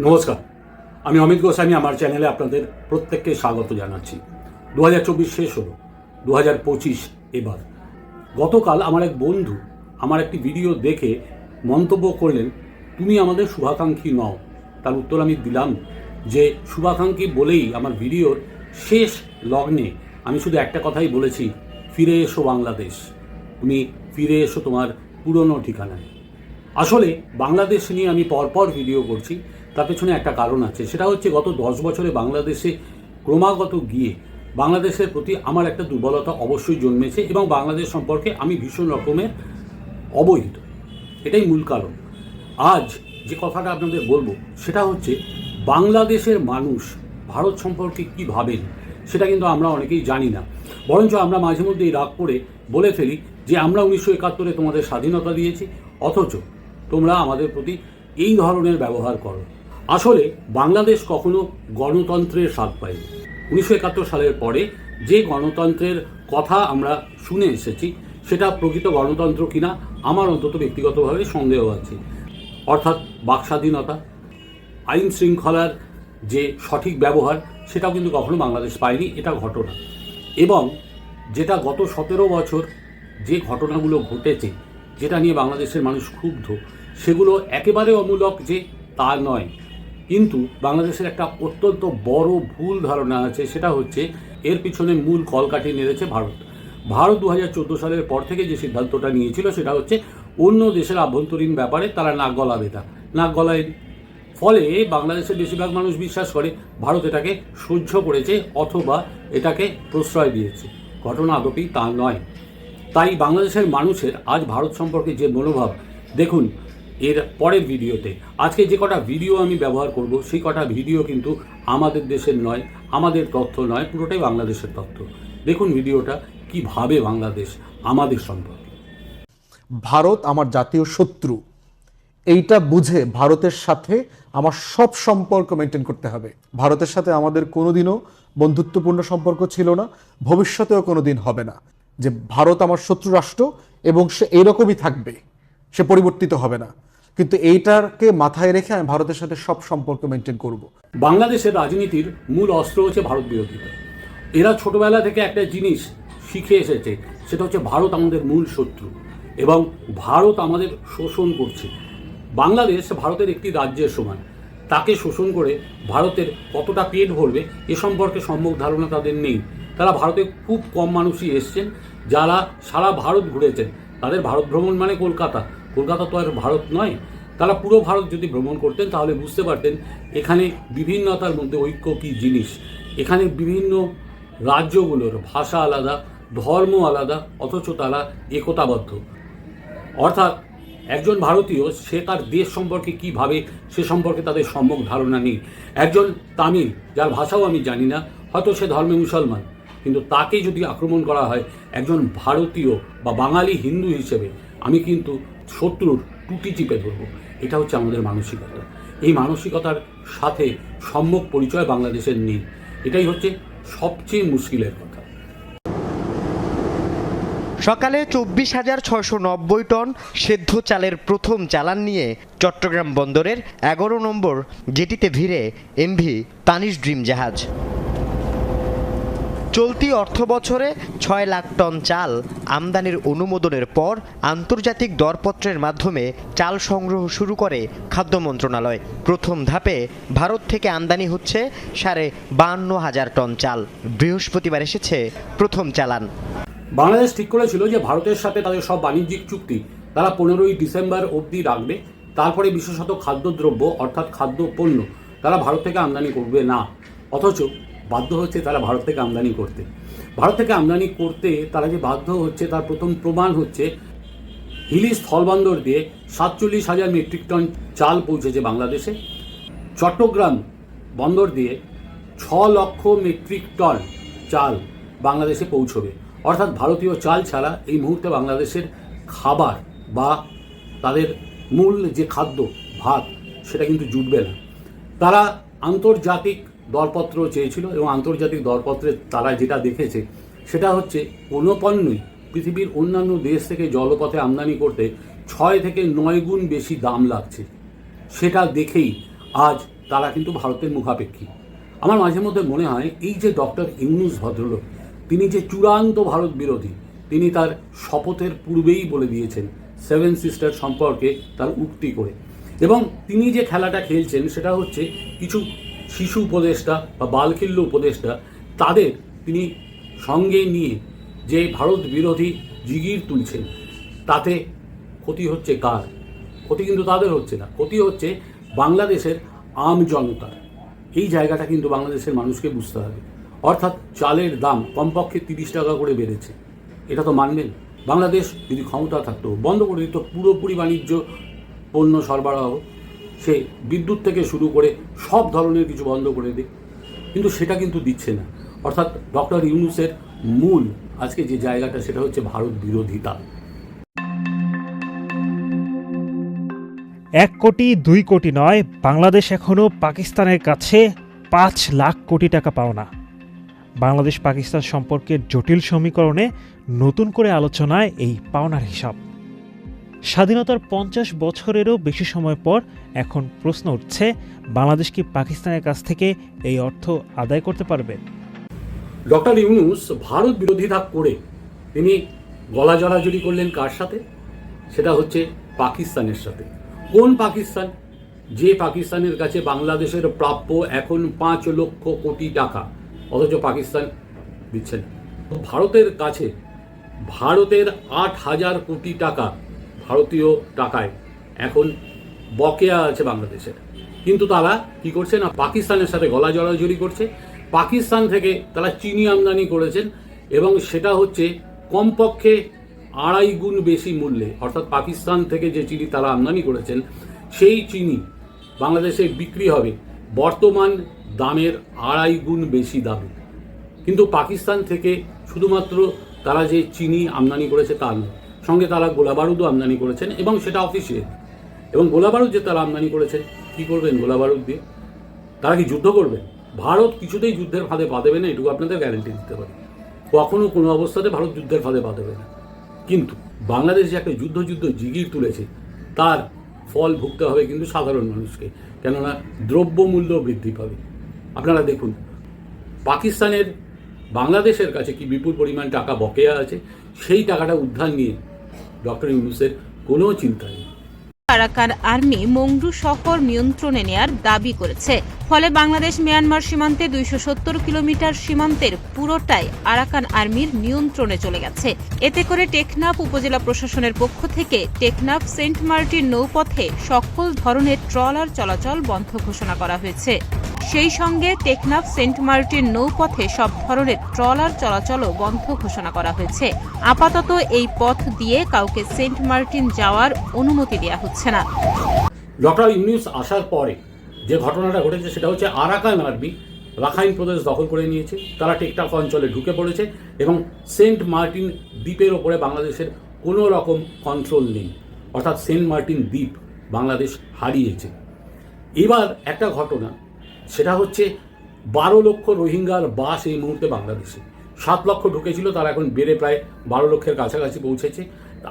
নমস্কার, আমি অমিত গোস্বামী। আমার চ্যানেলে আপনাদের প্রত্যেককে স্বাগত জানাচ্ছি। 2024 শেষ হলো, 2025 এবার। গতকাল আমার এক বন্ধু আমার একটি ভিডিও দেখে মন্তব্য করলেন, তুমি আমাদের শুভাকাঙ্ক্ষী নও। তার উত্তর আমি দিলাম যে শুভাকাঙ্ক্ষী বলেই আমার ভিডিওর শেষ লগ্নে আমি শুধু একটা কথাই বলেছি, ফিরে এসো বাংলাদেশ, তুমি ফিরে এসো তোমার পুরনো ঠিকানায়। আসলে বাংলাদেশ নিয়ে আমি পরপর ভিডিও করছি, তার পেছনে একটা কারণ আছে। সেটা হচ্ছে গত 10 বছরে বাংলাদেশে ক্রমাগত গিয়ে বাংলাদেশের প্রতি আমার একটা দুর্বলতা অবশ্যই জন্মেছে এবং বাংলাদেশ সম্পর্কে আমি ভীষণ রকমের অবহিত। এটাই মূল কারণ। আজ যে কথাটা আপনাদের বলবো সেটা হচ্ছে বাংলাদেশের মানুষ ভারত সম্পর্কে কী ভাবেন সেটা কিন্তু আমরা অনেকেই জানি না। বরঞ্চ আমরা মাঝে মধ্যেই রাগ করে বলে ফেলি যে আমরা 1971-এ তোমাদের স্বাধীনতা দিয়েছি, অথচ তোমরা আমাদের প্রতি এই ধরনের ব্যবহার করো। আসলে বাংলাদেশ কখনো গণতন্ত্রের স্বাদ পায়নি। 1971 সালের পরে যে গণতন্ত্রের কথা আমরা শুনে এসেছি সেটা প্রকৃত গণতন্ত্র কিনা আমার অন্তত ব্যক্তিগতভাবে সন্দেহ আছে। অর্থাৎ বাক স্বাধীনতা, আইন শৃঙ্খলার যে সঠিক ব্যবহার সেটাও কিন্তু কখনো বাংলাদেশ পায়নি, এটা ঘটনা। এবং যেটা গত 17 বছর যে ঘটনাগুলো ঘটেছে, যেটা নিয়ে বাংলাদেশের মানুষ ক্ষুব্ধ, সেগুলো একেবারে অমূলক যে তা নয়। কিন্তু বাংলাদেশের একটা অত্যন্ত বড় ভুল ধারণা আছে, সেটা হচ্ছে এর পিছনে মূল কলকাঠি নেড়েছে ভারত। ভারত 2014 সালের পর থেকে যে সিদ্ধান্তটা নিয়েছিল সেটা হচ্ছে অন্য দেশের আভ্যন্তরীণ ব্যাপারে তারা নাক গলাবে না, নাক গলায়। ফলে বাংলাদেশের বেশিরভাগ মানুষ বিশ্বাস করে ভারত এটাকে সহ্য করেছে অথবা এটাকে প্রশ্রয় দিয়েছে। ঘটনা আদপেই তা নয়। তাই বাংলাদেশের মানুষের আজ ভারত সম্পর্কে যে মনোভাব, দেখুন এর পরের ভিডিওতে। আজকে যে কটা ভিডিও আমি ব্যবহার করব সেই কটা ভিডিও কিন্তু আমাদের দেশের নয়, আমাদের তথ্য নয়, পুরোটাই বাংলাদেশের তথ্য। দেখুন ভিডিওটা কিভাবে বাংলাদেশ আমাদের সম্পর্কে। ভারত আমার জাতীয় শত্রু, এইটা বুঝে ভারতের সাথে আমার সব সম্পর্ক মেনটেন করতে হবে। ভারতের সাথে আমাদের কোনোদিনও বন্ধুত্বপূর্ণ সম্পর্ক ছিল না, ভবিষ্যতেও কোনোদিন হবে না। যে ভারত আমার শত্রু রাষ্ট্র এবং সে এইরকমই থাকবে, সে পরিবর্তিত হবে না। কিন্তু এইটাকে মাথায় রেখে আমি ভারতের সাথে সব সম্পর্ক মেনটেন করব। বাংলাদেশের রাজনীতির মূল অস্ত্র হচ্ছে ভারত বিরোধিতা। এরা ছোটবেলা থেকে একটা জিনিস শিখে এসেছে, সেটা হচ্ছে ভারত আমাদের মূল শত্রু এবং ভারত আমাদের শোষণ করছে। বাংলাদেশ ভারতের একটি রাজ্যের সমান, তাকে শোষণ করে ভারতের কতটা পেট ভরবে এ সম্পর্কে সম্যক ধারণা তাদের নেই। তারা ভারতে খুব কম মানুষই এসছেন যারা সারা ভারত ঘুরেছেন। তাদের ভারত ভ্রমণ মানে কলকাতা, কলকাতা তো আর ভারত নয়। তারা পুরো ভারত যদি ভ্রমণ করতেন তাহলে বুঝতে পারতেন এখানে বিভিন্নতার মধ্যে ঐক্য কী জিনিস। এখানে বিভিন্ন রাজ্যগুলোর ভাষা আলাদা, ধর্ম আলাদা, অথচ তারা একতাবদ্ধ। অর্থাৎ একজন ভারতীয় সে তার দেশ সম্পর্কে কী ভাবে সে সম্পর্কে তাদের সম্যক ধারণা নেই। একজন তামিল যার ভাষাও আমি জানি না, হয়তো সে ধর্মে মুসলমান, কিন্তু তাকে যদি আক্রমণ করা হয় একজন ভারতীয় বা বাঙালি হিন্দু হিসেবে, আমি কিন্তু শত্রুর টুটি চিপে ধরব। এটা হচ্ছে আমাদের মানসিকতা। এই মানসিকতার সাথে সম্যক পরিচয় বাংলাদেশের নেই। এটাই হচ্ছে সবচেয়ে মুশকিলের কথা। সকালে 24,690 টন সেদ্ধ চালের প্রথম চালান নিয়ে চট্টগ্রাম বন্দরের 11 নম্বর জেটিতে ভিড়ে এমভি তানিশ ড্রিম জাহাজ। চলতি অর্থবছরে 6 লাখ টন চাল আমদানির অনুমোদনের পর আন্তর্জাতিক দরপত্রের মাধ্যমে চাল সংগ্রহ শুরু করে খাদ্য মন্ত্রণালয়। প্রথম ধাপে ভারত থেকে আমদানি হচ্ছে 52,500 টন চাল। বৃহস্পতিবার এসেছে প্রথম চালান। বাংলাদেশ ঠিক করেছিল যে ভারতের সাথে তাদের সব বাণিজ্যিক চুক্তি তারা 15ই ডিসেম্বর অবধি রাখবে। তারপরে বিশেষত খাদ্যদ্রব্য অর্থাৎ খাদ্য পণ্য তারা ভারত থেকে আমদানি করবে না। অথচ বাধ্য হচ্ছে তারা ভারত থেকে আমদানি করতে। ভারত থেকে আমদানি করতে তারা যে বাধ্য হচ্ছে তার প্রথম প্রমাণ হচ্ছে হিলি স্থলবন্দর দিয়ে 47,000 মেট্রিক টন চাল পৌঁছেছে বাংলাদেশে। চট্টগ্রাম বন্দর দিয়ে 6 লক্ষ মেট্রিক টন চাল বাংলাদেশে পৌঁছবে। অর্থাৎ ভারতীয় চাল ছাড়া এই মুহূর্তে বাংলাদেশের খাবার বা তাদের মূল যে খাদ্য ভাত সেটা কিন্তু জুটবে না। তারা আন্তর্জাতিক দরপত্র চেয়েছিল এবং আন্তর্জাতিক দরপত্রে তারা যেটা দেখেছে সেটা হচ্ছে কোনো পণ্যই পৃথিবীর অন্যান্য দেশ থেকে জলপথে আমদানি করতে 6 থেকে 9 গুণ বেশি দাম লাগছে, সেটা দেখেই আজ তারা কিন্তু ভারতের মুখাপেক্ষী। আমার মাঝে মধ্যে মনে হয় এই যে ডক্টর ইউনূস ভদ্রলোক, তিনি যে চূড়ান্ত ভারত বিরোধী, তিনি তার শপথের পূর্বেই বলে দিয়েছেন সেভেন সিস্টার সম্পর্কে তার উক্তি করে। এবং তিনি যে খেলাটা খেলছেন সেটা হচ্ছে কিছু শিশু উপদেষ্টা বা বালখিল্য উপদেষ্টা, তাদের তিনি সঙ্গে নিয়ে যে ভারত বিরোধী জিগির তুলছেন, তাতে ক্ষতি হচ্ছে কার? ক্ষতি কিন্তু তাদের হচ্ছে না, ক্ষতি হচ্ছে বাংলাদেশের আম জনতার। এই জায়গাটা কিন্তু বাংলাদেশের মানুষকে বুঝতে হবে। অর্থাৎ চালের দাম কমপক্ষে 30 টাকা করে বেড়েছে, এটা তো মানবেন? বাংলাদেশ যদি ক্ষমতা থাকতো বন্ধ করে দিত পুরোপুরি বাণিজ্য পণ্য সরবরাহ, সে বিদ্যুৎ থেকে শুরু করে সব ধরনের কিছু বন্ধ করে দিক, কিন্তু সেটা কিন্তু দিচ্ছে না। অর্থাৎ ডক্টর ইউনূসের মূল আজকে যে জায়গাটা সেটা হচ্ছে ভারত বিরোধিতা। 1 কোটি 2 কোটি নয়, বাংলাদেশ এখনও পাকিস্তানের কাছে 5 লাখ কোটি টাকা পাওনা। বাংলাদেশ পাকিস্তান সম্পর্কের জটিল সমীকরণে নতুন করে আলোচনায় এই পাওনার হিসাব। স্বাধীনতার 50 বছরেরও বেশি সময় পর এখন প্রশ্ন উঠছে, বাংলাদেশ কি পাকিস্তানের কাছ থেকে এই অর্থ আদায় করতে পারবে? ডক্টর ইউনূস ভারত বিরোধিতা করে তিনি গলা জড়াজড়ি করলেন কার সাথে? সেটা হচ্ছে পাকিস্তানের সাথে। কোন পাকিস্তান? যে পাকিস্তানের কাছে বাংলাদেশের প্রাপ্য এখন 5 লক্ষ কোটি টাকা, অথচ পাকিস্তান দিচ্ছে না। ভারতের কাছে ভারতের 8,000 কোটি টাকা ভারতীয় টাকায় এখন বকেয়া আছে বাংলাদেশের, কিন্তু তারা কি করছে না, পাকিস্তানের সাথে গলা জড়াজড়ি করছে। পাকিস্তান থেকে তারা চিনি আমদানি করেছেন এবং সেটা হচ্ছে কমপক্ষে 2.5 গুণ বেশি মূল্যে। অর্থাৎ পাকিস্তান থেকে যে চিনি তারা আমদানি করেছেন সেই চিনি বাংলাদেশে বিক্রি হবে বর্তমান দামের 2.5 গুণ বেশি দামে। কিন্তু পাকিস্তান থেকে শুধুমাত্র তারা যে চিনি আমদানি করেছে তা নয়, সঙ্গে তারা গোলাবারুদও আমদানি করেছেন এবং সেটা অফিসিয়াল। এবং গোলাবারুদ যে তারা আমদানি করেছেন, কী করবেন গোলাবারুদ দিয়ে? তারা কি যুদ্ধ করবেন? ভারত কিছুতেই যুদ্ধের ফাঁদে পা দেবে না, এটুকু আপনাদের গ্যারেন্টি দিতে পারি। কখনো কোনো অবস্থাতে ভারত যুদ্ধের ফাঁদে পা দেবে না। কিন্তু বাংলাদেশ যে একটা যুদ্ধ জিগির তুলেছে, তার ফল ভুগতে হবে কিন্তু সাধারণ মানুষকে, কেননা দ্রব্যমূল্য বৃদ্ধি পাবে। আপনারা দেখুন পাকিস্তানের বাংলাদেশের কাছে কি বিপুল পরিমাণ টাকা বকেয়া আছে, সেই টাকাটা উদ্ধার নিয়ে ডক্টর ইউনূসের কোনো চিন্তা নেই। আরাকান আর্মি মংডু শহর নিয়ন্ত্রণে নেয়ার দাবি করেছে। ফলে বাংলাদেশ মিয়ানমার সীমান্তে 270 কিলোমিটার সীমান্তের পুরোটাই আরাকান আর্মির নিয়ন্ত্রণে চলে গেছে। এতে করে টেকনাফ উপজেলা প্রশাসনের পক্ষ থেকে টেকনাফ সেন্ট মার্টিন নৌপথে সকল ধরনের ট্রলার চলাচল বন্ধ ঘোষণা করা হয়েছে। সেই সঙ্গে টেকনাফ সেন্ট মার্টিন নৌপথে সব ধরনের ট্রলার চলাচলও বন্ধ ঘোষণা করা হয়েছে। আপাতত এই পথ দিয়ে কাউকে সেন্ট মার্টিন যাওয়ার অনুমতি দেওয়া হচ্ছে না। ডক্টর ইউনূস আসার পরে যে ঘটনাটা ঘটেছে সেটা হচ্ছে আরাকান আর্মি রাখাইন প্রদেশ দখল করে নিয়েছে। তারা টেকনাফ অঞ্চলে ঢুকে পড়েছে এবং সেন্ট মার্টিন দ্বীপের ওপরে বাংলাদেশের কোনো রকম কন্ট্রোল নেই। অর্থাৎ সেন্ট মার্টিন দ্বীপ বাংলাদেশ হারিয়েছে। এবার একটা ঘটনা, সেটা হচ্ছে 12 লক্ষ রোহিঙ্গার বাস এই মুহূর্তে বাংলাদেশে। 7 লক্ষ ঢুকেছিল, তারা এখন বেড়ে প্রায় 12 লক্ষের কাছাকাছি পৌঁছেছে।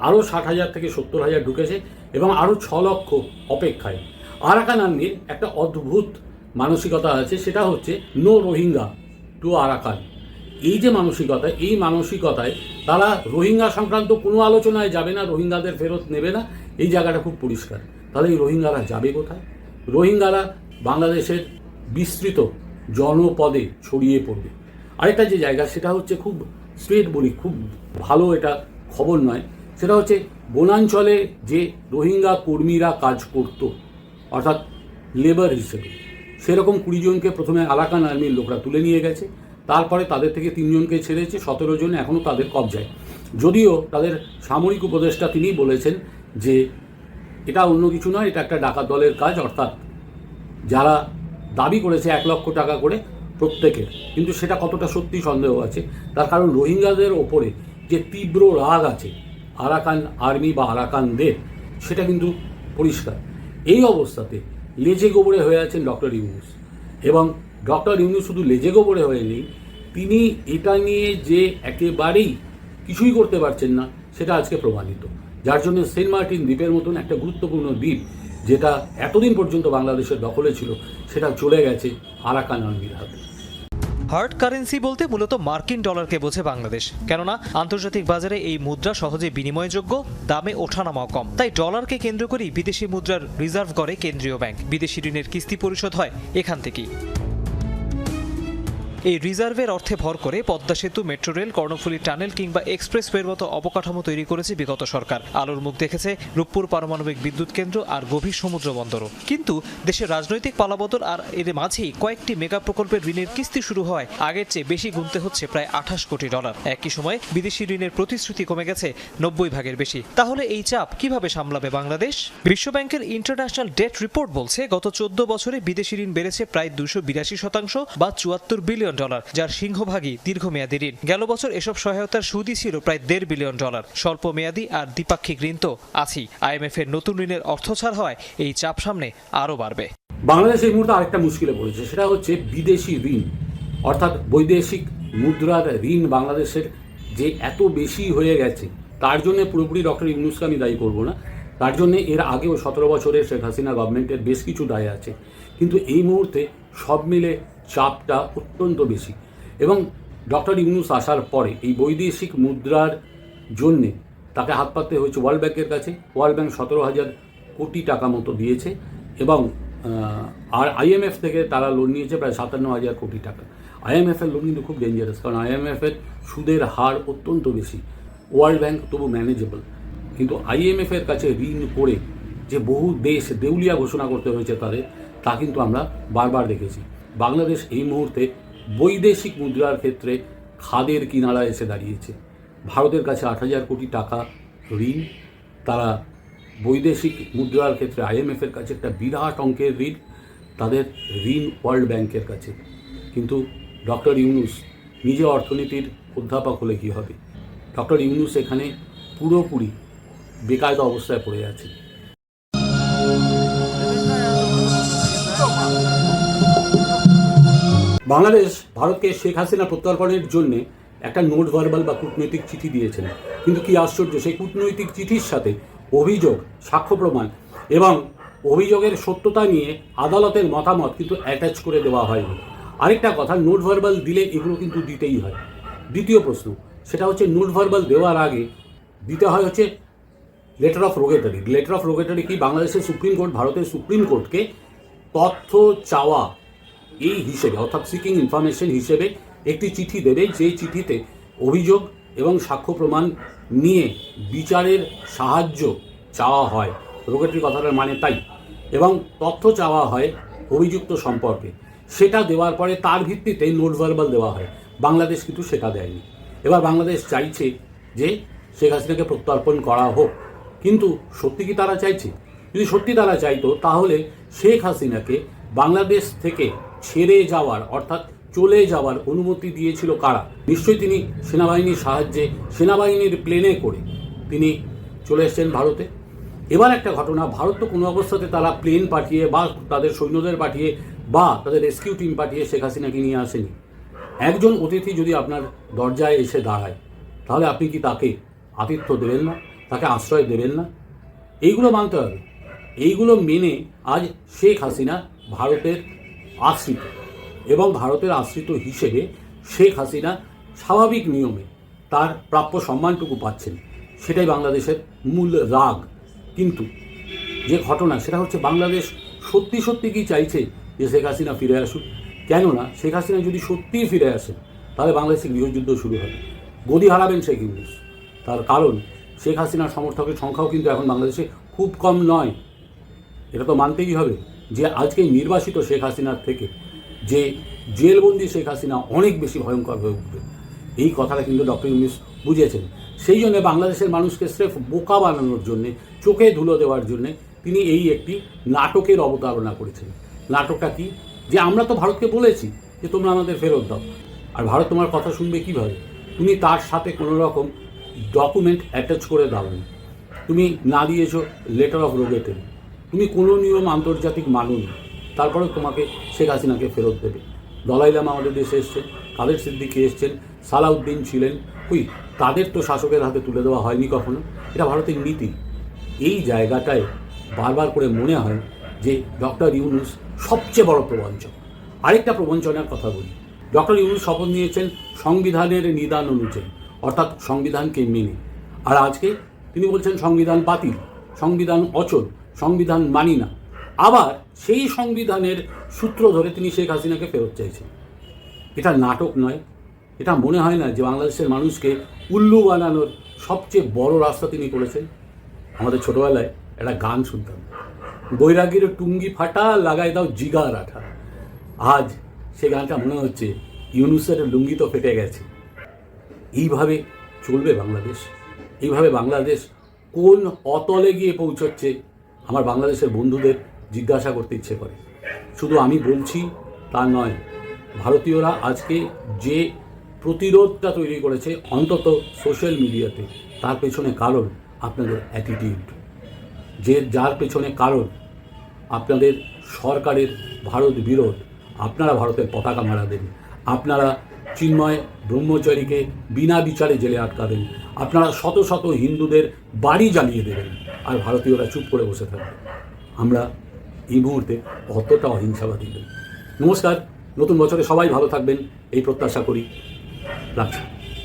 আরও 60,000 থেকে 70,000 ঢুকেছে এবং আরও 6 লক্ষ অপেক্ষায়। আরাকান আর্মির একটা অদ্ভুত মানসিকতা আছে, সেটা হচ্ছে নো রোহিঙ্গা টু আরাকান। এই যে মানসিকতা, এই মানসিকতায় তারা রোহিঙ্গা সংক্রান্ত কোনো আলোচনায় যাবে না, রোহিঙ্গাদের ফেরত নেবে না। এই জায়গাটা খুব পরিষ্কার। তাহলে এই রোহিঙ্গারা যাবে কোথায়? রোহিঙ্গারা বাংলাদেশের বিস্তৃত জনপদে ছড়িয়ে পড়বে। আরেকটা যে জায়গা সেটা হচ্ছে খুব স্ট্রেট বলি, খুব ভালো এটা খবর নয়, সেটা হচ্ছে বনাঞ্চলে যে রোহিঙ্গা কর্মীরা কাজ করত, অর্থাৎ লেবার হিসেবে, সেরকম 20 জনকে প্রথমে আরাকান আর্মির লোকরা তুলে নিয়ে গেছে। তারপরে তাদের থেকে 3 জনকে ছেড়েছে, 17 জন এখনও তাদের কবজায়। যদিও তাদের সামরিক উপদেষ্টা তিনি বলেছেন যে এটা অন্য কিছু নয়, এটা একটা ডাকাত দলের কাজ। অর্থাৎ যারা দাবি করেছে 1 লক্ষ টাকা করে প্রত্যেকের, কিন্তু সেটা কতটা সত্যি সন্দেহ আছে। তার কারণ রোহিঙ্গাদের ওপরে যে তীব্র রাগ আছে আরাকান আর্মি বা আরাকানদের, সেটা কিন্তু পরিষ্কার। এই অবস্থাতে লেজে গোবরে হয়ে আছেন ডক্টর ইউনূস। এবং ডক্টর ইউনূস শুধু লেজে গোবরে হয়ে নেই, তিনি এটা নিয়ে যে একেবারেই কিছুই করতে পারছেন না, সেটা আজকে প্রমাণিত। যার জন্য সেন্ট মার্টিন দ্বীপের মতন একটা গুরুত্বপূর্ণ দ্বীপ, যেটা এতদিন পর্যন্ত বাংলাদেশের দখলে ছিল, সেটা চলে গেছে আরাকান আর্মির হাতে। হার্ড কারেন্সি বলতে মূলত মার্কিন ডলারকে বোঝে বাংলাদেশ, কেননা আন্তর্জাতিক বাজারে এই মুদ্রা সহজে বিনিময়যোগ্য, দামে ওঠানামাও কম। তাই ডলারকে কেন্দ্র করেই বিদেশি মুদ্রার রিজার্ভ করে কেন্দ্রীয় ব্যাংক। বিদেশি ঋণের কিস্তি পরিশোধ হয় এখান থেকেই। এই রিজার্ভের অর্থে ভর করে পদ্মা সেতু, মেট্রো রেল, কর্ণফুলী টানেল কিংবা এক্সপ্রেসওয়ের মতো অবকাঠামো তৈরি করেছে বিগত সরকার। আলোর মুখ দেখেছে রূপপুর পারমাণবিক বিদ্যুৎ কেন্দ্র আর গভীর সমুদ্র বন্দরও। কিন্তু দেশের রাজনৈতিক পালাবদল আর এর মাঝেই কয়েকটি মেগা প্রকল্পের ঋণের কিস্তি শুরু হয় আগের চেয়ে বেশি গুনতে হচ্ছে প্রায় 28 কোটি ডলার। একই সময়ে বিদেশি ঋণের প্রতিশ্রুতি কমে গেছে 90 ভাগের বেশি। তাহলে এই চাপ কিভাবে সামলাবে বাংলাদেশ? বিশ্বব্যাংকের ইন্টারন্যাশনাল ডেট রিপোর্ট বলছে গত 14 বছরে বিদেশি ঋণ বেড়েছে প্রায় 282% বা 74 বিলিয়ন ডলার, যার সিংহভাগই দীর্ঘমেয়াদী ঋণ। গেল বছর এসব সহায়তার সুদই ছিল প্রায় 1.5 বিলিয়ন ডলার। স্বল্প মেয়াদী আর দ্বিপাক্ষিক ঋণ তো আছেই। আইএমএফ এর নতুন ঋণের অর্থ ছাড় হয় এই চাপ সামনে আরও বাড়বে। বাংলাদেশ এই মুহূর্তে আরেকটা মুশকিলে পড়েছে, সেটা হচ্ছে বিদেশি ঋণ, অর্থাৎ বৈদেশিক মুদ্রার ঋণ বাংলাদেশের যে এত বেশি হয়ে গেছে, তার জন্য পুরোপুরি ডক্টর ইউনূসকে আমি দায়ী করব না। তার জন্য এর আগেও 17 বছরের শেখ হাসিনা গভর্নমেন্টের বেশ কিছু দায় আছে, কিন্তু এই মুহূর্তে সব মিলে চাপটা অত্যন্ত বেশি। এবং ডক্টর ইউনূস আসার পরে এই বৈদেশিক মুদ্রার জন্যে তাকে হাত পাততে হয়েছে ওয়ার্ল্ড ব্যাংকের কাছে। ওয়ার্ল্ড ব্যাংক 17,000 কোটি টাকা মতো দিয়েছে এবং আর আইএমএফ থেকে তারা লোন নিয়েছে প্রায় 57,000 কোটি টাকা। আইএমএফের লোন কিন্তু খুব ডেঞ্জারাস, কারণ আইএমএফের সুদের হার অত্যন্ত বেশি। ওয়ার্ল্ড ব্যাংক তবু ম্যানেজেবল, কিন্তু আইএমএফের কাছে ঋণ করে যে বহু দেশ দেউলিয়া ঘোষণা করতে হয়েছে তাদের, তা কিন্তু আমরা বারবার দেখেছি। বাংলাদেশ এই মুহূর্তে বৈদেশিক মুদ্রার ক্ষেত্রে খাদের কিনারায় এসে দাঁড়িয়েছে। ভারতের কাছে 8,000 কোটি টাকা ঋণ, তারা বৈদেশিক মুদ্রার ক্ষেত্রে আইএমএফের কাছে একটা বিরাট অঙ্কের ঋণ, তাদের ঋণ ওয়ার্ল্ড ব্যাংকের কাছে। কিন্তু ডক্টর ইউনূস নিজে অর্থনীতির অধ্যাপক হলে কী হবে? ডক্টর ইউনূস এখানে পুরোপুরি বেকায়দা অবস্থায় পড়ে আছে। বাংলাদেশ ভারতকে শেখ হাসিনা প্রত্যর্পণের জন্য একটা নোট ভার্বাল বা কূটনৈতিক চিঠি দিয়েছেন, কিন্তু কি আশ্চর্য, সেই কূটনৈতিক চিঠির সাথে অভিযোগ, সাক্ষ্য প্রমাণ এবং অভিযোগের সত্যতা নিয়ে আদালতের মতামত কিন্তু অ্যাটাচ করে দেওয়া হয়নি। আরেকটা কথা, নোট ভার্বাল দিলে এগুলো কিন্তু দিতেই হয়। দ্বিতীয় প্রশ্ন, সেটা হচ্ছে নোট ভার্বাল দেওয়ার আগে দিতে হয় হচ্ছে লেটার অফ রোগেটরি। লেটার অফ রোগেটরি কি? বাংলাদেশের সুপ্রিম কোর্ট ভারতের সুপ্রিম কোর্টকে তথ্য চাওয়া এই হিসেবে, অর্থাৎ সিকিং ইনফরমেশন হিসেবে একটি চিঠি দেবে, যে চিঠিতে অভিযোগ এবং সাক্ষ্য প্রমাণ নিয়ে বিচারের সাহায্য চাওয়া হয়। রোগেটরি কথাটার মানে তাই। এবং তথ্য চাওয়া হয় অভিযুক্ত সম্পর্কে, সেটা দেওয়ার পরে তার ভিত্তিতে নোট ভার্বাল দেওয়া হয়। বাংলাদেশ কিন্তু সেটা দেয়নি। এবার বাংলাদেশ চাইছে যে শেখ হাসিনাকে প্রত্যর্পণ করা হোক, কিন্তু সত্যি কি তারা চাইছে? যদি সত্যি তারা চাইতো, তাহলে শেখ হাসিনাকে বাংলাদেশ থেকে ছেড়ে যাওয়ার, অর্থাৎ চলে যাওয়ার অনুমতি দিয়েছিল কারা? নিশ্চয়ই তিনি সেনাবাহিনীর সাহায্যে, সেনাবাহিনীর প্লেনে করে তিনি চলে এসছেন ভারতে। এবার একটা ঘটনা, ভারত তো কোনো অবস্থাতে তারা প্লেন পাঠিয়ে বা তাদের সৈন্যদের পাঠিয়ে বা তাদের রেস্কিউ টিম পাঠিয়ে শেখ হাসিনাকে নিয়ে আসেনি। একজন অতিথি যদি আপনার দরজায় এসে দাঁড়ায়, তাহলে আপনি কি তাকে আতিথ্য দেবেন না? তাকে আশ্রয় দেবেন না? এইগুলো মানতে হবে। এইগুলো মেনে আজ শেখ হাসিনা ভারতের আশ্রিত, এবং ভারতের আশ্রিত হিসেবে শেখ হাসিনা স্বাভাবিক নিয়মে তার প্রাপ্য সম্মানটুকু পাচ্ছেন। সেটাই বাংলাদেশের মূল রাগ। কিন্তু যে ঘটনা, সেটা হচ্ছে বাংলাদেশ সত্যি সত্যি কি চাইছে যে শেখ হাসিনা ফিরে আসুক? কেননা শেখ হাসিনা যদি সত্যিই ফিরে আসেন, তাহলে বাংলাদেশে গৃহযুদ্ধ শুরু হবে, গদি হারাবেন শেখ ইউনূস। তার কারণ শেখ হাসিনার সমর্থকের সংখ্যাও কিন্তু এখন বাংলাদেশে খুব কম নয়। এটা তো মানতেই হবে যে আজকে নির্বাসিত শেখ হাসিনার থেকে যে জেলবন্দি শেখ হাসিনা অনেক বেশি ভয়ঙ্কর হয়ে উঠবে। এই কথাটা কিন্তু ডক্টর ইউনূস বুঝেছেন। সেই জন্য বাংলাদেশের মানুষকে স্রেফ বোকা বানানোর জন্যে, চোখে ধুলো দেওয়ার জন্যে তিনি এই একটি নাটকের অবতারণা করেছেন। নাটকটা কি? যে আমরা তো ভারতকে বলেছি যে তোমরা আমাদের ফেরত দাও, আর ভারত তোমার কথা শুনবে কীভাবে? তুমি তার সাথে কোনো রকম ডকুমেন্ট অ্যাটাচ করে দাওনি, তুমি না দিয়েছো লেটার অফ রোগেটরি, তুমি কোনো নিয়ম আন্তর্জাতিক মানোনি, তারপরে তোমাকে শেখ হাসিনাকে ফেরত দেবে। দলাই লামা আমাদের দেশে এসছেন, কাদের সিদ্দিকী এসছেন, সালাউদ্দিন ছিলেন, তাদের তো শাসকের হাতে তুলে দেওয়া হয়নি কখনো, এটা ভারতের নীতি। এই জায়গাটায় বারবার করে মনে হয় যে ডক্টর ইউনূস সবচেয়ে বড় প্রবঞ্চক। আরেকটা প্রবঞ্চনার কথা বলি, ডক্টর ইউনূস শপথ নিয়েছেন সংবিধানের নিদান অনুযায়ী, অর্থাৎ সংবিধানকে মেনে। আর আজকে তিনি বলছেন সংবিধান বাতিল, সংবিধান অচল, সংবিধান মানি না। আবার সেই সংবিধানের সূত্র ধরে তিনি শেখ হাসিনাকে ফেরত চাইছেন। এটা নাটক নয়? এটা মনে হয় না যে বাংলাদেশের মানুষকে উল্লু বানানোর সবচেয়ে বড় রাস্তা তিনি করেছেন? আমাদের ছোটবেলায় একটা গান শুনতাম, বৈরাগীর টুঙ্গি ফাটা লাগাই দাও জিগার আঠা। আজ সে গানটা মনে হচ্ছে ইউনূসের লুঙ্গি তো ফেটে গেছে। এইভাবে চলবে বাংলাদেশ? এইভাবে বাংলাদেশ কোন অতলে গিয়ে পৌঁছচ্ছে আমার বাংলাদেশের বন্ধুদের জিজ্ঞাসা করতে ইচ্ছে করে। শুধু আমি বলছি তা নয়, ভারতীয়রা আজকে যে প্রতিরোধটা তৈরি করেছে অন্তত সোশ্যাল মিডিয়াতে, তার পেছনে কারণ আপনাদের অ্যাটিটিউড, যার পেছনে কারণ আপনাদের সরকারের ভারত বিরোধ। আপনারা ভারতের পতাকা মারা দেন, আপনারা চিন্ময় ব্রহ্মচারীকে বিনা বিচারে জেলে আটকাবেন, আপনারা শত শত হিন্দুদের বাড়ি জ্বালিয়ে দেবেন, আর ভারতীয়রা চুপ করে বসে থাকবে। আমরা এই মুহূর্তে অতটা অহিংসাবাদী নই। নমস্কার, নতুন বছরে সবাই ভালো থাকবেন এই প্রত্যাশা করি। রাখছি।